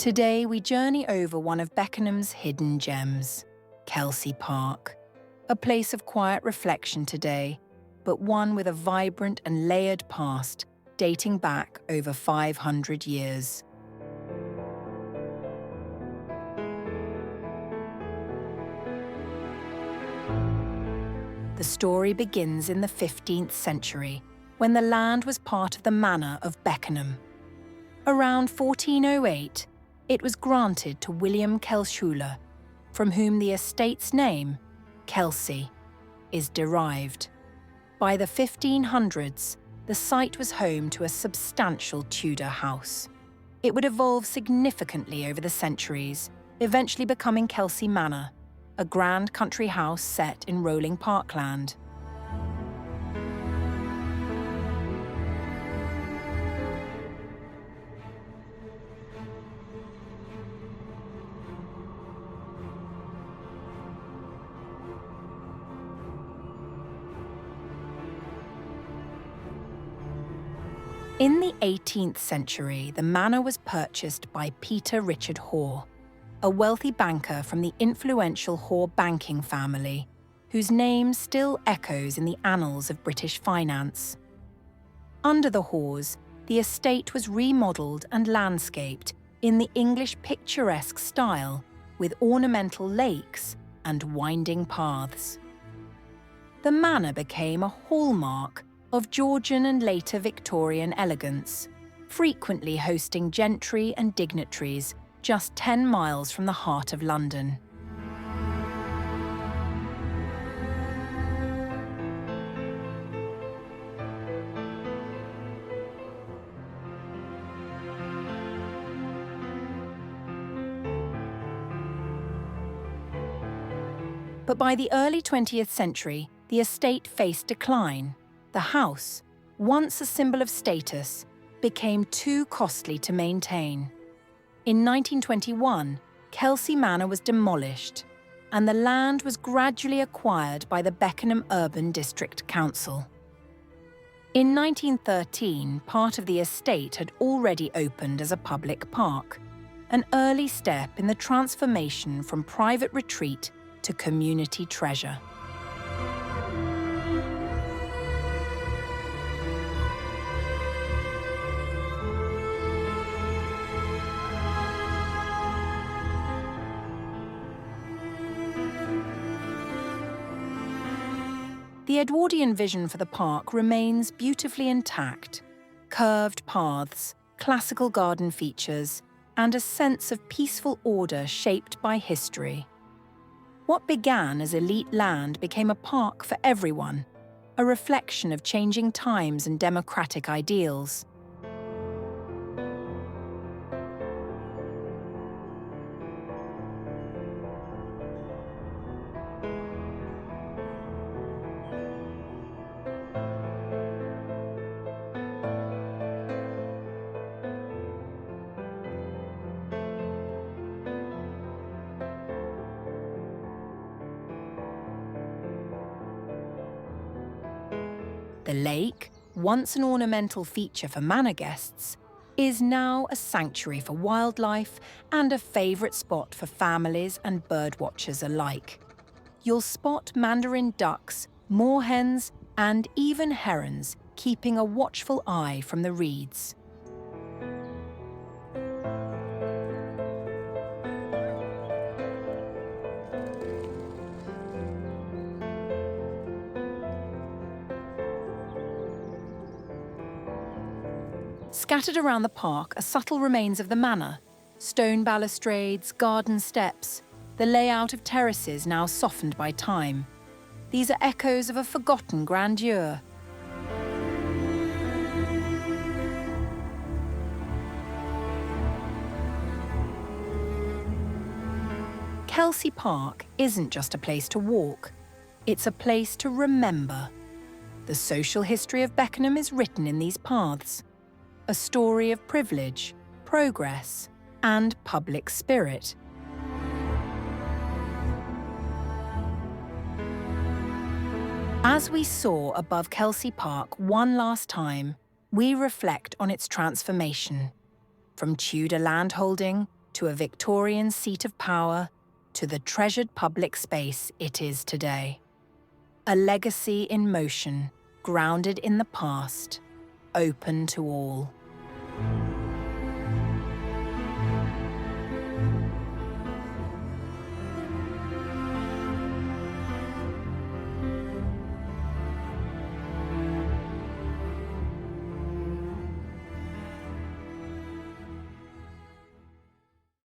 Today we journey over one of Beckenham's hidden gems, Kelsey Park, a place of quiet reflection today, but one with a vibrant and layered past dating back over 500 years. The story begins in the 15th century, when the land was part of the Manor of Beckenham. Around 1408, it was granted to William Kelsey, from whom the estate's name, Kelsey, is derived. By the 1500s, the site was home to a substantial Tudor house. It would evolve significantly over the centuries, eventually becoming Kelsey Manor, a grand country house set in rolling parkland. In the 18th century, the manor was purchased by Peter Richard Hoare, a wealthy banker from the influential Hoare banking family, whose name still echoes in the annals of British finance. Under the Hoares, the estate was remodelled and landscaped in the English picturesque style, with ornamental lakes and winding paths. The manor became a hallmark of Georgian and later Victorian elegance, frequently hosting gentry and dignitaries just 10 miles from the heart of London. But by the early 20th century, the estate faced decline. The house, once a symbol of status, became too costly to maintain. In 1921, Kelsey Manor was demolished, and the land was gradually acquired by the Beckenham Urban District Council. In 1913, part of the estate had already opened as a public park, an early step in the transformation from private retreat to community treasure. The Edwardian vision for the park remains beautifully intact. Curved paths, classical garden features, and a sense of peaceful order shaped by history. What began as elite land became a park for everyone, a reflection of changing times and democratic ideals. The lake, once an ornamental feature for manor guests, is now a sanctuary for wildlife and a favourite spot for families and birdwatchers alike. You'll spot mandarin ducks, moorhens, and even herons keeping a watchful eye from the reeds. Scattered around the park are subtle remains of the manor: stone balustrades, garden steps, the layout of terraces now softened by time. These are echoes of a forgotten grandeur. Kelsey Park isn't just a place to walk, it's a place to remember. The social history of Beckenham is written in these paths. A story of privilege, progress, and public spirit. As we soar above Kelsey Park one last time, we reflect on its transformation, from Tudor landholding to a Victorian seat of power, to the treasured public space it is today. A legacy in motion, grounded in the past, open to all.